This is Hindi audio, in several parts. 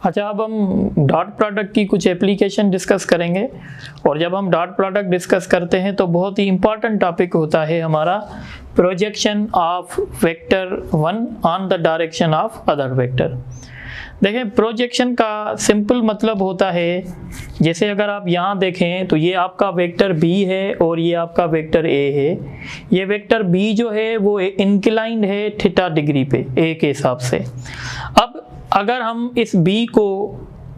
अच्छा, अब हम डॉट प्रोडक्ट की कुछ एप्लीकेशन डिस्कस करेंगे। और जब हम डॉट प्रोडक्ट डिस्कस करते हैं तो बहुत ही इंपॉर्टेंट टॉपिक होता है हमारा projection of vector one on the direction of other vector. देखें, प्रोजेक्शन का सिंपल मतलब होता है, जैसे अगर आप यहाँ देखें तो ये आपका वेक्टर b है और ये आपका वेक्टर a है। ये वेक्टर b जो है वो इंक्लाइंड है थीटा डिग्री पे a के हिसाब से। अब अगर हम इस b को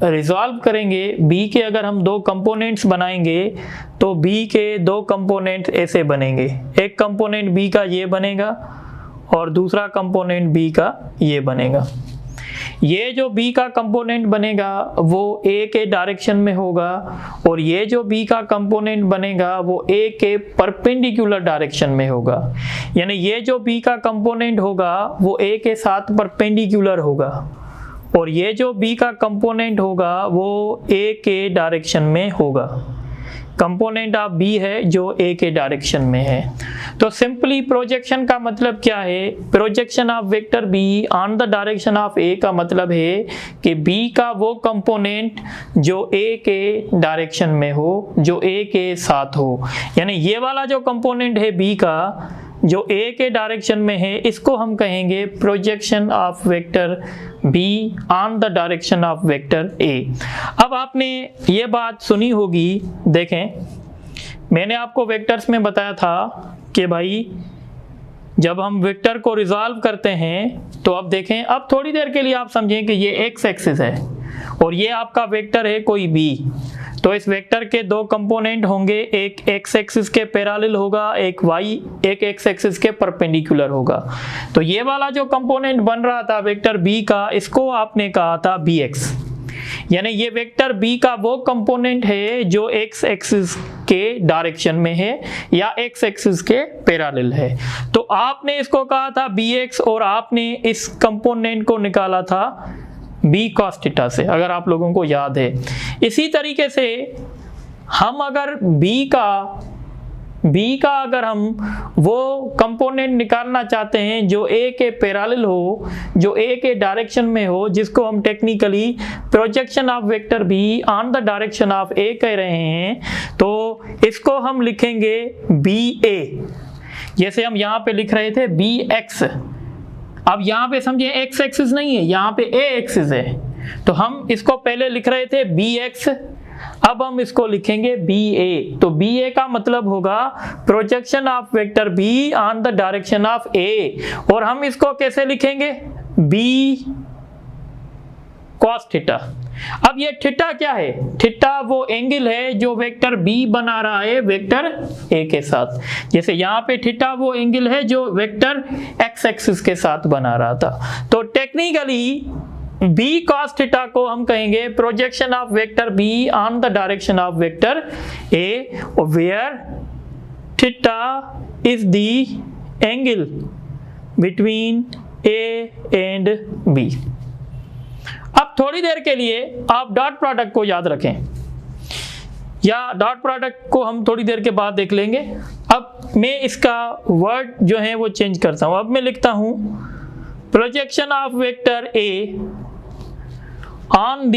रिजॉल्व करेंगे, b के अगर हम दो कंपोनेंट्स बनाएंगे तो b के दो कंपोनेंट ऐसे बनेंगे। एक कंपोनेंट b का ये बनेगा और दूसरा कंपोनेंट b का ये बनेगा। ये जो b का कंपोनेंट बनेगा वो a के डायरेक्शन में होगा और ये जो b का कंपोनेंट बनेगा वो a के परपेंडिकुलर डायरेक्शन में होगा। यानी ये जो b का कंपोनेंट होगा वो a के साथ परपेंडिकुलर होगा और ये जो b का कंपोनेंट होगा वो a के डायरेक्शन में होगा। कंपोनेंट ऑफ b है जो a के डायरेक्शन में है। तो सिंपली प्रोजेक्शन का मतलब क्या है? Projection of vector b on the direction of a का मतलब है कि b का वो कंपोनेंट जो a के डायरेक्शन में हो, जो a के साथ हो। यानी ये वाला जो कंपोनेंट है b का जो a के डायरेक्शन में है, इसको हम कहेंगे projection of vector b on the direction of vector a। अब आपने ये बात सुनी होगी, देखें मैंने आपको वेक्टर्स में बताया था कि भाई जब हम वेक्टर को रिजॉल्व करते हैं तो अब देखें, अब थोड़ी देर के लिए आप समझें कि ये x एक्सिस है और ये आपका वेक्टर है कोई b। तो इस वेक्टर के दो कंपोनेंट होंगे, एक x एक्सिस के पैरेलल होगा, एक x एक्सिस के परपेंडिकुलर होगा। तो ये वाला जो कंपोनेंट बन रहा था वेक्टर b का, इसको आपने कहा था bx। यानी ये वेक्टर b का वो कंपोनेंट है जो x एक्सिस के डायरेक्शन में है या x एक्सिस के पैरेलल है। तो आपने इसको कहा था bx और आपने इस कंपोनेंट को निकाला था b cos थीटा से, अगर आप लोगों को याद है। इसी तरीके से हम अगर b का अगर हम वो कंपोनेंट निकालना चाहते हैं जो a के पैरेलल हो, जो a के डायरेक्शन में हो, जिसको हम technically projection of vector b on the direction of a कह रहे हैं, तो इसको हम लिखेंगे ba। जैसे हम यहाँ पे लिख रहे थे bx। अब यहाँ पे समझिए x एक्सिस नहीं है, यहाँ पे a एक्सिस है, तो हम इसको पहले लिख रहे थे bx, अब हम इसको लिखेंगे ba। तो ba का मतलब होगा projection of vector b on the direction of a। और हम इसको कैसे लिखेंगे? b cos theta. अब ये थीटा क्या है? थीटा वो एंगल है जो वेक्टर b बना रहा है वेक्टर a के साथ। जैसे यहाँ पे थीटा वो एंगल है जो वेक्टर x एक्सिस के साथ बना रहा था। तो टेक्निकली b cos थीटा को हम कहेंगे projection of vector b on the direction of vector a, where theta is the angle between a and b। अब थोड़ी देर के लिए आप डॉट प्रोडक्ट को याद रखें, या डॉट प्रोडक्ट को हम थोड़ी देर के बाद देख लेंगे। अब मैं इसका वर्ड जो है वो चेंज करता हूं। अब मैं लिखता हूं projection of vector a on the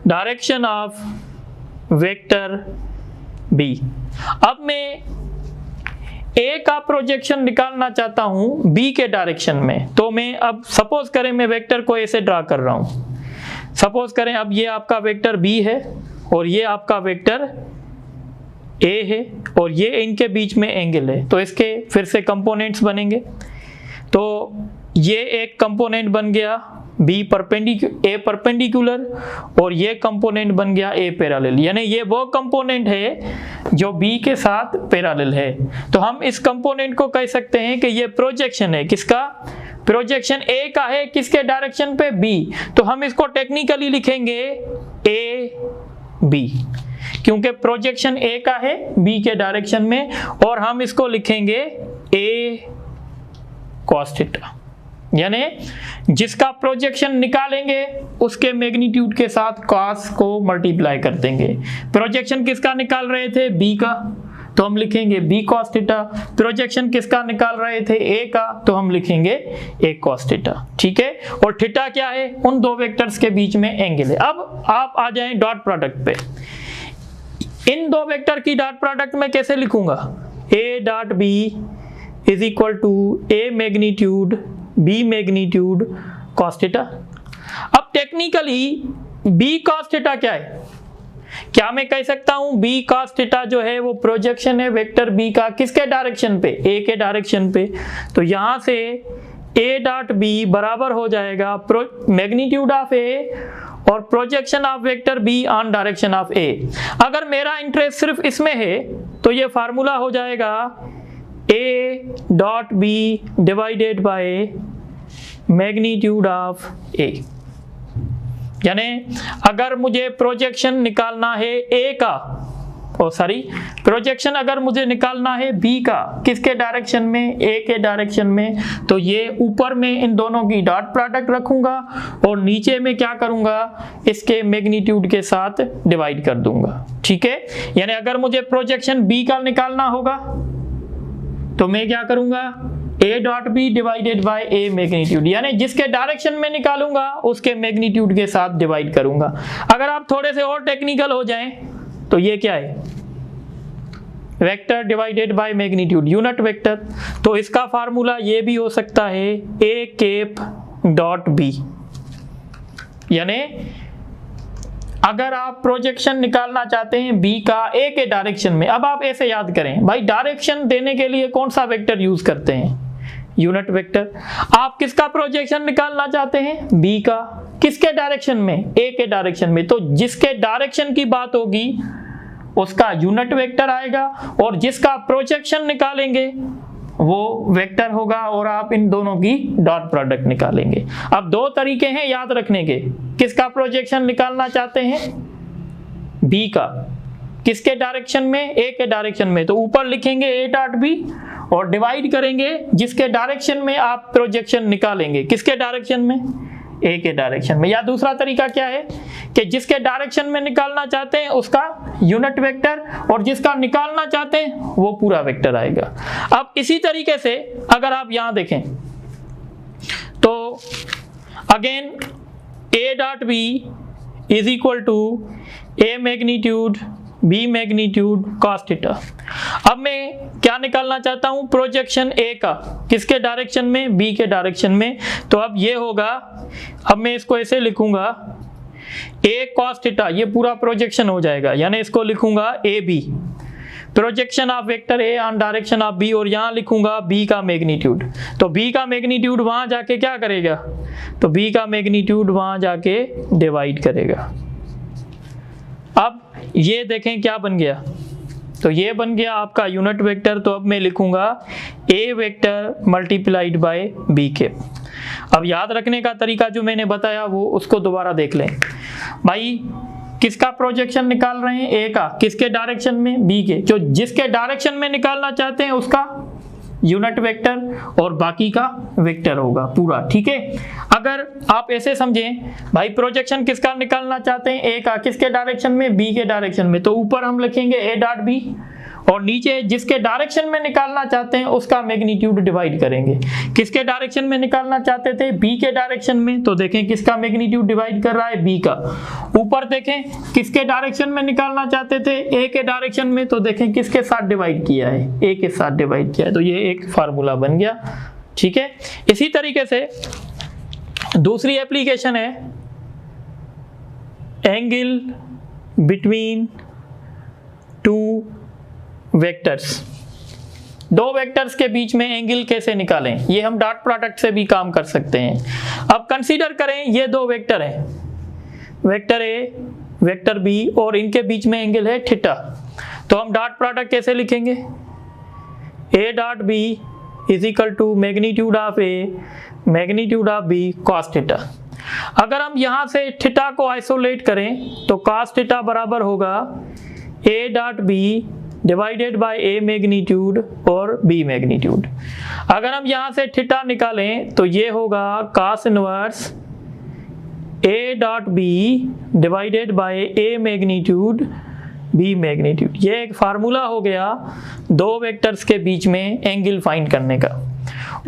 direction of vector b। अब मैं a का प्रोजेक्शन निकालना चाहता हूं b के डायरेक्शन में। तो मैं अब सपोज करें मैं वेक्टर को ऐसे ड्रा कर रहा हूं। सपोज करें अब ये आपका वेक्टर b है और ये आपका वेक्टर a है और ये इनके बीच में एंगल है, तो इसके फिर से कंपोनेंट्स बनेंगे। तो ये एक कंपोनेंट बन गया a परपेंडिकुलर और ये कंपोनेंट बन गया a पैरेलल। यानी ये वो कंपोनेंट है जो b के साथ पैरेलल है। तो हम इस कंपोनेंट को कह सकते हैं कि ये प्रोजेक्शन है। किसका? प्रोजेक्शन a का है, किसके डायरेक्शन पे? b। तो हम इसको टेक्निकली लिखेंगे a b, क्योंकि प्रोजेक्शन a का है b के डायरेक्शन में, और हम इसको लिखेंगे a cos थीटा। यानी जिसका प्रोजेक्शन निकालेंगे उसके मैग्नीट्यूड के साथ cos को मल्टीप्लाई कर देंगे। प्रोजेक्शन किसका निकाल रहे थे? b का, तो हम लिखेंगे बी कॉस थीटा। प्रोजेक्शन किसका निकाल रहे थे, ए का, तो हम लिखेंगे ए कॉस थीटा। ठीक है, और थीटा क्या है, उन दो वेक्टर्स के बीच में एंगल है। अब आप आ जाएं डॉट प्रोडक्ट पे। इन दो वेक्टर की डॉट प्रोडक्ट में कैसे लिखूंगा, A dot B is equal to A magnitude B magnitude cos theta. अब टेक्निकली बी कॉस थीटा क्या है, क्या मैं कह सकता हूं बी कॉस थीटा जो है वो प्रोजेक्शन है वेक्टर बी का किसके डायरेक्शन पे, ए के डायरेक्शन पे। तो यहां से ए डॉट बी बराबर हो जाएगा मैग्नीट्यूड ऑफ ए और projection of vector B on direction of A. अगर मेरा इंटरेस्ट सिर्फ इसमें है तो ये फार्मूला हो जाएगा A dot B divided by magnitude of A. यानी अगर मुझे प्रोजेक्शन निकालना है ए का, प्रोजेक्शन अगर मुझे निकालना है बी का किसके डायरेक्शन में, ए के डायरेक्शन में, तो ये ऊपर में इन दोनों की डॉट प्रोडक्ट रखूंगा और नीचे में क्या करूंगा, इसके मैग्नीट्यूड के साथ डिवाइड कर दूंगा। ठीक है, यानी अगर मुझे प्रोजेक्शन बी का निकालना होगा तो मैं क्या करूंगा, A dot B divided by A magnitude, यानी जिसके डायरेक्शन में निकालूंगा उसके मैग्नीट्यूड के साथ डिवाइड करूंगा। अगर आप थोड़े से और टेक्निकल हो जाएं तो ये क्या है, vector divided by magnitude, unit vector. तो इसका फार्मूला ये भी हो सकता है ए कैप डॉट बी। यानी अगर आप प्रोजेक्शन निकालना चाहते हैं बी का ए के डायरेक्शन में, अब आप ऐसे याद करें भाई, डायरेक्शन देने के लिए कौन सा वेक्टर यूज करते हैं, यूनिट वेक्टर। आप किसका प्रोजेक्शन निकालना चाहते हैं, बी का, किसके डायरेक्शन में, ए के डायरेक्शन में। तो जिसके डायरेक्शन की बात होगी उसका यूनिट वेक्टर आएगा और जिसका प्रोजेक्शन निकालेंगे वो वेक्टर होगा और आप इन दोनों की डॉट प्रोडक्ट निकालेंगे। अब दो तरीके हैं याद रखने के, किसका प्रोजेक्शन निकालना चाहते हैं, बी का, किसके डायरेक्शन में, ए के डायरेक्शन में, तो ऊपर लिखेंगे ए डॉट बी और डिवाइड करेंगे जिसके डायरेक्शन में आप प्रोजेक्शन निकालेंगे, किसके डायरेक्शन में, ए के डायरेक्शन में। या दूसरा तरीका क्या है कि जिसके डायरेक्शन में निकालना चाहते हैं उसका यूनिट वेक्टर और जिसका निकालना चाहते हैं वो पूरा वेक्टर आएगा। अब इसी तरीके से अगर आप यहां देखें तो again A dot B is equal to A magnitude B magnitude cos theta. अब मैं क्या निकालना चाहता हूं, प्रोजेक्शन ए का किसके डायरेक्शन में, बी के डायरेक्शन में। तो अब ये होगा, अब मैं इसको ऐसे लिखूंगा ए कॉस थीटा, ये पूरा प्रोजेक्शन हो जाएगा, यानी इसको लिखूंगा A B, projection of vector A on direction of B, और यहां लिखूंगा बी का मैग्नीट्यूड। तो बी का मैग्नीट्यूड वहां जाके क्या करेगा, तो बी का मैग्नीट्यूड वहां जाके डिवाइड करेगा। अब ये देखें क्या बन गया, तो ये बन गया आपका यूनिट वेक्टर। तो अब मैं लिखूंगा ए वेक्टर मल्टीप्लाइड बाय बी के। अब याद रखने का तरीका जो मैंने बताया वो उसको दोबारा देख लें भाई, किसका प्रोजेक्शन निकाल रहे हैं, ए का, किसके डायरेक्शन में, बी के, जो जिसके डायरेक्शन में निकालना चाहते हैं उसका यूनिट वेक्टर और बाकी का वेक्टर होगा पूरा। ठीक है, अगर आप ऐसे समझें भाई, प्रोजेक्शन किसका निकालना चाहते हैं, ए का, किसके डायरेक्शन में, बी के डायरेक्शन में, तो ऊपर हम लिखेंगे ए डॉट बी और नीचे जिसके डायरेक्शन में निकालना चाहते हैं उसका मैग्नीट्यूड डिवाइड करेंगे। किसके डायरेक्शन में निकालना चाहते थे, बी के डायरेक्शन में, तो देखें किसका मैग्नीट्यूड डिवाइड कर रहा है, बी का। ऊपर देखें किसके डायरेक्शन में निकालना चाहते थे, ए के डायरेक्शन में, तो देखें किसके साथ डिवाइड किया है, ए के साथ डिवाइड किया है। तो ये एक फार्मूला बन गया। ठीक है, इसी तरीके से दूसरी एप्लीकेशन है एंगल बिटवीन टू वेक्टर्स। दो वेक्टर्स के बीच में एंगल कैसे निकालें, ये हम डॉट प्रोडक्ट से भी काम कर सकते हैं। अब कंसीडर करें ये दो वेक्टर हैं, वेक्टर ए वेक्टर बी, और इनके बीच में एंगल है थीटा। तो हम डॉट प्रोडक्ट कैसे लिखेंगे, A dot B is equal to magnitude of A magnitude of B cos theta. अगर हम यहां से थीटा को आइसोलेट करें तो कॉस थीटा बराबर होगा A dot B divided by A magnitude और बी मैग्नीट्यूड। अगर हम यहां से थीटा निकालें तो ये होगा cos inverse A dot B divided by A magnitude B magnitude. ये एक फार्मूला हो गया दो वेक्टर्स के बीच में एंगल फाइंड करने का।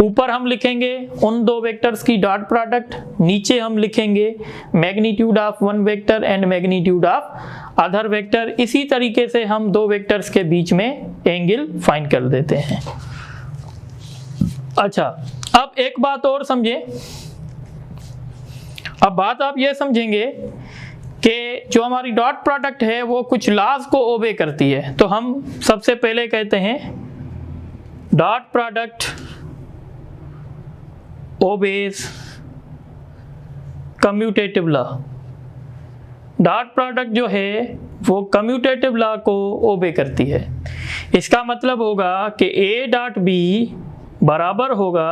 ऊपर हम लिखेंगे उन दो वेक्टर्स की डॉट प्रोडक्ट, नीचे हम लिखेंगे magnitude of one vector and magnitude of other vector. इसी तरीके से हम दो वेक्टर्स के बीच में एंगल फाइंड कर देते हैं। अच्छा, अब एक बात और समझे। अब बात आप ये समझेंगे कि जो हमारी डॉट प्रोडक्ट है वो कुछ लॉज को ओबे करती है। तो हम सबसे पहले कहते हैं dot product obeys commutative law. Dot product जो है वो कम्यूटेटिव लॉ को ओबे करती है। इसका मतलब होगा कि ए डॉट बी बराबर होगा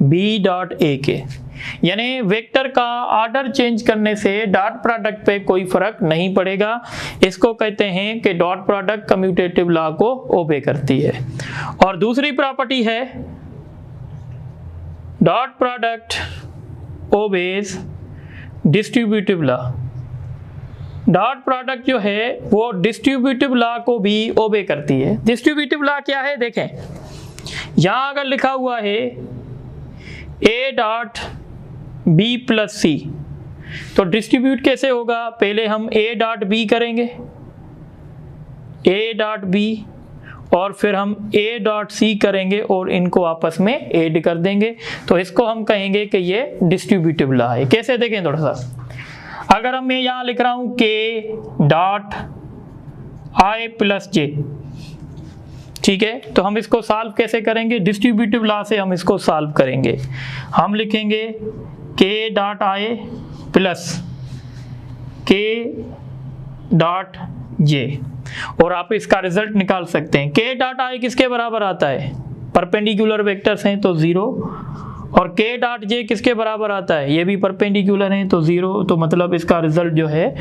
बी डॉट ए के, यानी वेक्टर का ऑर्डर चेंज करने से डॉट प्रोडक्ट पे कोई फर्क नहीं पड़ेगा। इसको कहते हैं कि डॉट प्रोडक्ट कम्यूटेटिव लॉ को ओबे करती है। और दूसरी प्रॉपर्टी है dot product obeys distributive law. Dot product जो है वो डिस्ट्रीब्यूटिव लॉ को भी ओबे करती है। डिस्ट्रीब्यूटिव लॉ क्या है देखें, यहां अगर लिखा हुआ है ए डॉट बी प्लस सी, तो डिस्ट्रीब्यूट कैसे होगा? पहले हम ए डॉट बी करेंगे, ए डॉट बी, और फिर हम ए डॉट सी करेंगे और इनको आपस में ऐड कर देंगे। तो इसको हम कहेंगे कि ये डिस्ट्रीब्यूटिव लॉ है। कैसे देखें थोड़ा सा, अगर हम मैं यहां लिख रहा हूं के डॉट आई प्लस जे, ठीक है, तो हम इसको सॉल्व कैसे करेंगे? डिस्ट्रीब्यूटिव लॉ से हम इसको सॉल्व करेंगे। हम लिखेंगे के डॉट आई प्लस के डॉट जे, और आप इसका रिजल्ट निकाल सकते हैं। के डॉट आई किसके बराबर आता है? परपेंडिकुलर वेक्टर्स हैं तो 0, और के डॉट जे किसके बराबर आता है? ये भी परपेंडिकुलर हैं तो 0, तो मतलब इसका रिजल्ट जो है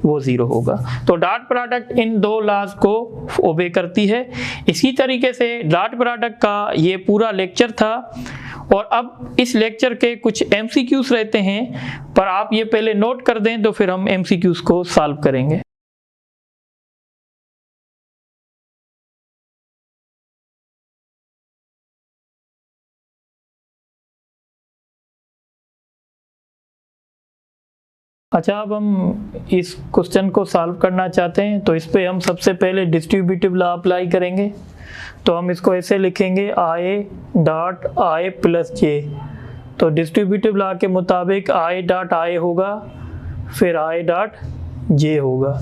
वो 0 होगा। तो डॉट प्रोडक्ट इन दो लॉज को ओबे करती है। इसी तरीके से डॉट प्रोडक्ट का ये पूरा लेक्चर था, और अब इस लेक्चर के कुछ एमसीक्यूज रहते हैं, पर आप ये पहले नोट कर दें तो फिर हम एमसीक्यूज को सॉल्व करेंगे। अच्छा, अब हम इस क्वेश्चन को सॉल्व करना चाहते हैं, तो इस पे हम सबसे पहले डिस्ट्रीब्यूटिव लॉ अप्लाई करेंगे। तो हम इसको ऐसे लिखेंगे आई डॉट आई प्लस जे। तो डिस्ट्रीब्यूटिव लॉ के मुताबिक आई डॉट आई होगा, फिर आई डॉट जे होगा।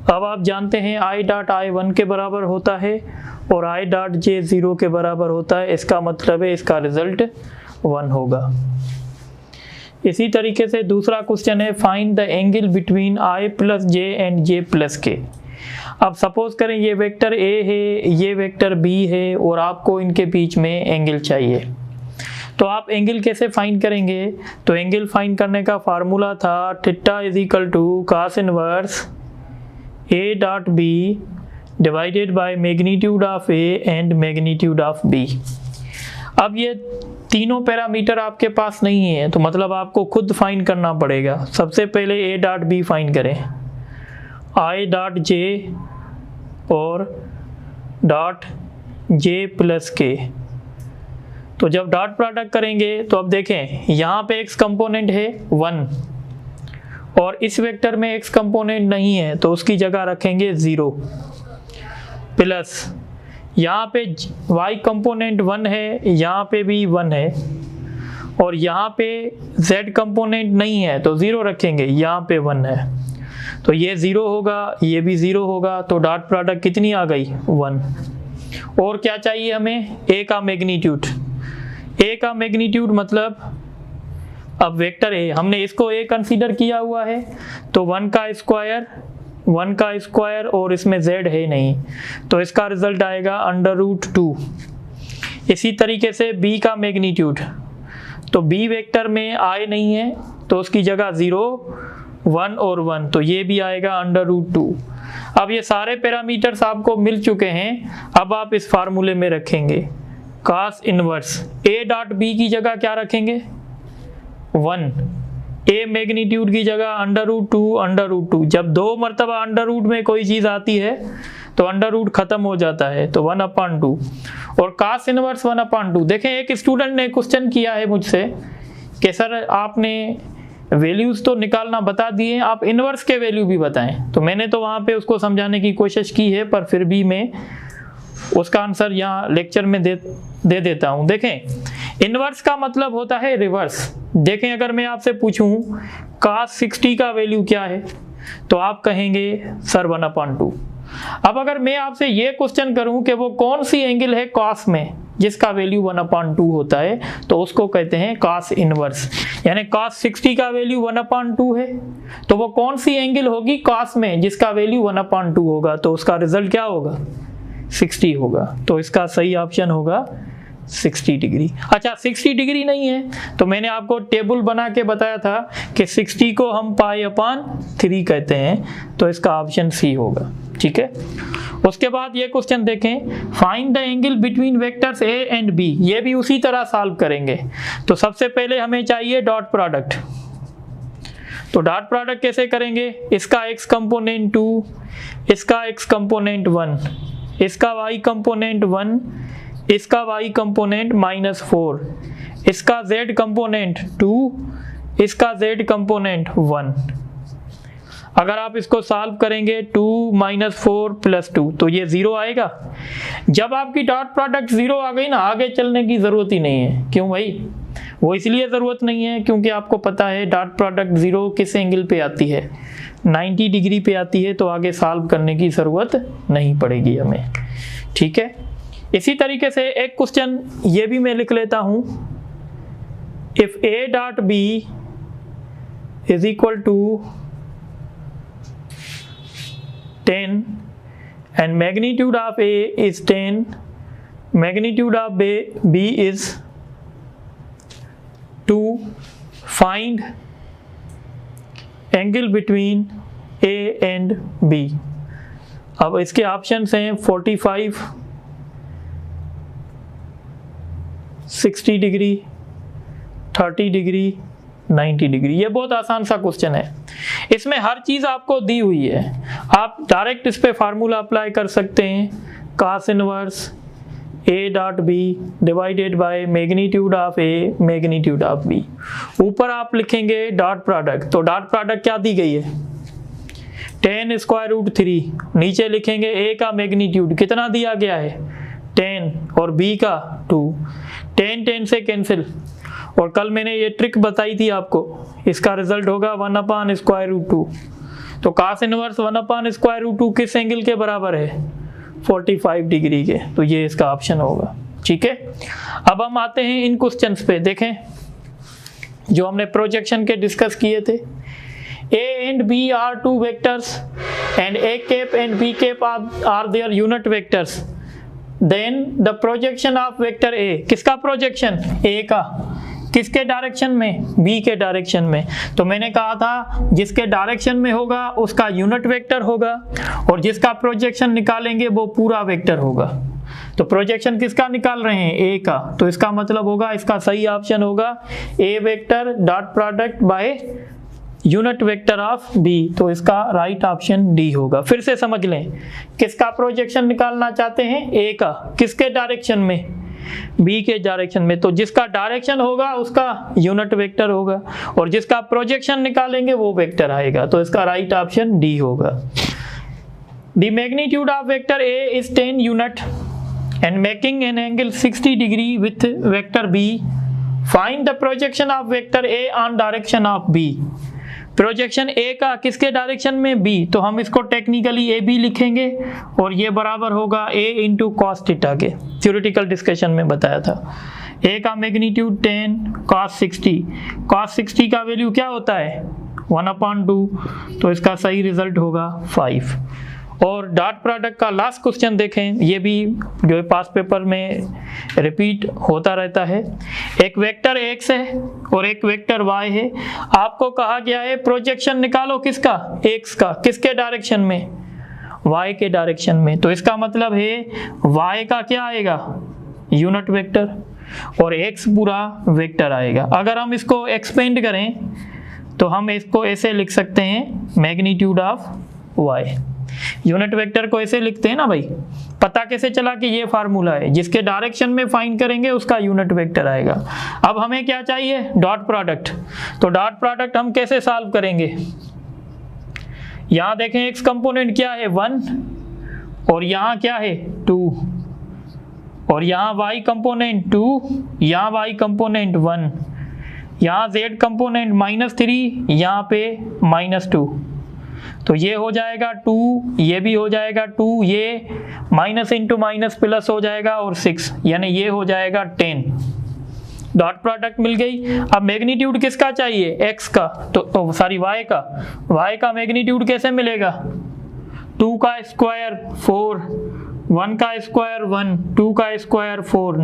अब आप जानते हैं आई डॉट आई 1 के बराबर होता है और आई डॉट जे 0 के बराबर होता है। इसका मतलब है इसका रिजल्ट 1 होगा। इसी तरीके से दूसरा क्वेश्चन है find the angle between I plus J and J plus के। अब सपोज करें ये वेक्टर ए है, ये वेक्टर बी है, और आपको इनके बीच में एंगल चाहिए। तो आप एंगल कैसे फाइंड करेंगे? तो एंगल फाइंड करने का फार्मूला था theta is equal to cos inverse A dot B divided by magnitude of A and magnitude of B. अब ये तीनों पैरामीटर आपके पास नहीं है, तो मतलब आपको खुद फाइंड करना पड़ेगा। सबसे पहले ए डॉट बी फाइंड करें, आई डॉट जे और डॉट जे प्लस के। तो जब डॉट प्रोडक्ट करेंगे तो अब देखें यहाँ पे x कंपोनेंट है 1, और इस वेक्टर में x कंपोनेंट नहीं है, तो उसकी जगह रखेंगे 0, प्लस यहाँ पे y कंपोनेंट 1 है, यहाँ पे भी 1 है, और यहाँ पे z कंपोनेंट नहीं है तो 0 रखेंगे, यहाँ पे 1 है, तो ये 0 होगा, ये भी 0 होगा। तो डॉट प्रोडक्ट कितनी आ गई? 1। और क्या चाहिए हमें? a का मैग्नीट्यूड। a का मैग्नीट्यूड मतलब अब वेक्टर है, हमने इसको a कंसीडर किया हुआ है, तो 1 का स्क्वायर और इसमें z है नहीं, तो इसका रिजल्ट आएगा √2। इसी तरीके से b का मैग्नीट्यूड, तो b वेक्टर में i नहीं है तो उसकी जगह 0, 1 और 1, तो ये भी आएगा √2। अब ये सारे पैरामीटर्स आपको मिल चुके हैं। अब आप इस फार्मूले में रखेंगे cos inverse a dot b की जगह क्या रखेंगे? 1, ए मैग्नीट्यूड की जगह √2 जब 2 मरतबा अंडर रूट में कोई चीज़ आती है तो अंडर रूट खत्म हो जाता है, तो 1/2 और cos इनवर्स 1/2। देखें एक स्टूडेंट ने क्वेश्चन किया है मुझसे कि सर आपने वैल्यूज़ तो निकालना बता दिए, आप इनवर्स के वैल्यू भी बताएं। तो मैंने तो वहाँ पे उसको समझाने की कोशिश की है, पर फिर भी मैं उसका आंसर यहाँ लेक्चर में दे देता हूँ। देखें इनवर्स का मतलब होता है रिवर्स। देखें अगर मैं आपसे पूछूं cos 60 का वैल्यू क्या है तो आप कहेंगे सर 1/2। अब अगर मैं आपसे ये क्वेश्चन करूं कि वो कौन सी एंगल है cos में जिसका वैल्यू 1/2 होता है, तो उसको कहते हैं cos इनवर्स। यानी cos 60 का वैल्यू 1/2 है, तो वो कौन सी एंगल होगी cos में जिसका वैल्यू 1/2 होगा, तो उसका रिजल्ट क्या होगा 60 होगा। तो इसका सही ऑप्शन होगा 60 डिग्री। अच्छा 60 डिग्री नहीं है तो मैंने आपको टेबल बना के बताया था कि 60 को हम π/3 कहते हैं, तो इसका ऑप्शन सी होगा। ठीक है, उसके बाद ये क्वेश्चन देखें, find the angle between vectors A and B. ये भी उसी तरह सॉल्व करेंगे। तो सबसे पहले हमें चाहिए डॉट प्रोडक्ट। तो डॉट प्रोडक्ट कैसे करेंगे, इसका x कंपोनेंट 2, इसका x कंपोनेंट 1, इसका y कंपोनेंट 1, इसका y कंपोनेंट -4, इसका z कंपोनेंट 2, इसका z कंपोनेंट 1। अगर आप इसको सॉल्व करेंगे 2 - 4 + 2 तो ये 0 आएगा। जब आपकी डॉट प्रोडक्ट 0 आ गई ना, आगे चलने की ज़रूरत ही नहीं है। क्यों भाई, वो इसलिए ज़रूरत नहीं है क्योंकि आपको पता है डॉट प्रोडक्ट 0 किस एंगल पे आती है, 90 डिग्री पे आती है, तो आगे सॉल्व करने की ज़रूरत नहीं पड़ेगी हमें। ठीक है, इसी तरीके से एक क्वेश्चन ये भी मैं लिख लेता हूँ, if A.B is equal to 10 and magnitude of A is 10, magnitude of B is 2, find angle between A and B। अब इसके ऑप्शंस हैं 45, 60 डिग्री, 30 डिग्री, 90 डिग्री। ये बहुत आसान सा क्वेश्चन है, इसमें हर चीज़ आपको दी हुई है। आप डायरेक्ट इस पे फार्मूला अप्लाई कर सकते हैं, cos inverse A.B divided by magnitude of A magnitude of B। ऊपर आप लिखेंगे डॉट प्रोडक्ट, तो डॉट प्रोडक्ट क्या दी गई है 10√3। नीचे लिखेंगे A का मैग्नीट्यूड कितना दिया गया है 10 और B का 2, 10 से कैंसिल। और कल मैंने ये ट्रिक बताई थी आपको, इसका रिजल्ट होगा 1/√2। तो cos इनवर्स 1/√2 किस एंगल के बराबर है 45 डिग्री के, तो ये इसका ऑप्शन होगा। ठीक है, अब हम आते हैं इन क्वेश्चंस पे। देखें जो हमने प्रोजेक्शन के डिस्कस किए थे, A and B are two vectors and A cap and B cap are their unit vectors, then the projection of vector A, किसका प्रोजेक्शन A का, किसके डायरेक्शन में B के डायरेक्शन में। तो मैंने कहा था जिसके डायरेक्शन में होगा उसका यूनिट वेक्टर होगा और जिसका प्रोजेक्शन निकालेंगे वो पूरा वेक्टर होगा। तो प्रोजेक्शन किसका निकाल रहे हैं A का, तो इसका मतलब होगा, इसका सही ऑप्शन होगा A vector dot product by unit vector of B। तो इसका राइट ऑप्शन डी होगा। फिर से समझ लें, किसका प्रोजेक्शन निकालना चाहते हैं A का, किसके डायरेक्शन में B के डायरेक्शन में। तो जिसका डायरेक्शन होगा उसका यूनिट वेक्टर होगा और जिसका प्रोजेक्शन निकालेंगे वो वेक्टर आएगा। तो इसका राइट ऑप्शन डी होगा। The magnitude of vector A is 10 unit and making an angle 60 degree with vector B. Find the projection of vector A on direction of B. Projection A का किसके डायरेक्शन में B, तो हम इसको टेक्निकली AB लिखेंगे और ये बराबर होगा A इंटू cos थीटा के। थ्योरेटिकल डिस्कशन में बताया था A का मैग्नीट्यूड 10 cos 60 का वैल्यू क्या होता है 1/2, तो इसका सही रिजल्ट होगा 5। और डॉट प्रोडक्ट का लास्ट क्वेश्चन देखें, ये भी जो पास पेपर में रिपीट होता रहता है। एक वेक्टर x है और एक वेक्टर y है। आपको कहा गया है प्रोजेक्शन निकालो किसका x का, किसके डायरेक्शन में y के डायरेक्शन में। तो इसका मतलब है y का क्या आएगा यूनिट वेक्टर और x पूरा वेक्टर आएगा। अगर हम इसको एक्सपेंड करें तो हम इसको ऐसे लिख सकते हैं magnitude of y। Unit vector को ऐसे लिखते हैं ना भाई, पता कैसे चला कि ये फार्मूला है, जिसके डायरेक्शन में फाइंड करेंगे उसका यूनिट वेक्टर आएगा। अब हमें क्या चाहिए, डॉट प्रोडक्ट। तो डॉट प्रोडक्ट हम कैसे सॉल्व करेंगे, यहां देखें x कंपोनेंट क्या है 1 और यहां क्या है 2 और यहाँ y कंपोनेंट 2, यहाँ y कंपोनेंट 1, यहाँ z कंपोनेंट -3, यहाँ पे -2। तो ये हो जाएगा 2, ये भी हो जाएगा 2, ये माइनस इंटू माइनस प्लस हो जाएगा और 6, यानी ये हो जाएगा 10। डॉट प्रोडक्ट मिल गई। अब मैग्नीट्यूड किसका चाहिए, x का, तो सॉरी y का मैग्नीट्यूड कैसे मिलेगा, 2 का स्क्वायर 4, 1 का स्क्वायर 1, 2 का स्क्वायर 4,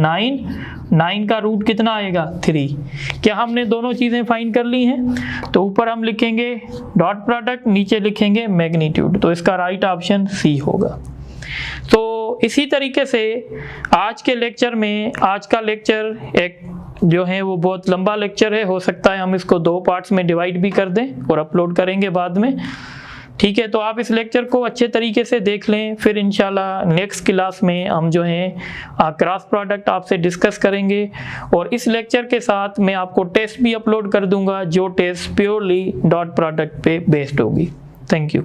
9 का रूट कितना आएगा 3। क्या हमने दोनों चीज़ें फाइंड कर ली हैं। तो ऊपर हम लिखेंगे डॉट प्रोडक्ट, नीचे लिखेंगे मैग्नीट्यूड, तो इसका राइट ऑप्शन सी होगा। तो इसी तरीके से आज के लेक्चर में, आज का लेक्चर एक जो है वो बहुत लंबा लेक्चर है, हो सकता है हम इसको 2 पार्ट्स में डिवाइड भी कर दें और अपलोड करेंगे बाद में, ठीक है। तो आप इस लेक्चर को अच्छे तरीके से देख लें, फिर इंशाल्लाह नेक्स्ट क्लास में हम जो है क्रॉस प्रोडक्ट आपसे डिस्कस करेंगे। और इस लेक्चर के साथ मैं आपको टेस्ट भी अपलोड कर दूंगा, जो टेस्ट प्योरली डॉट प्रोडक्ट पे बेस्ड होगी। Thank you.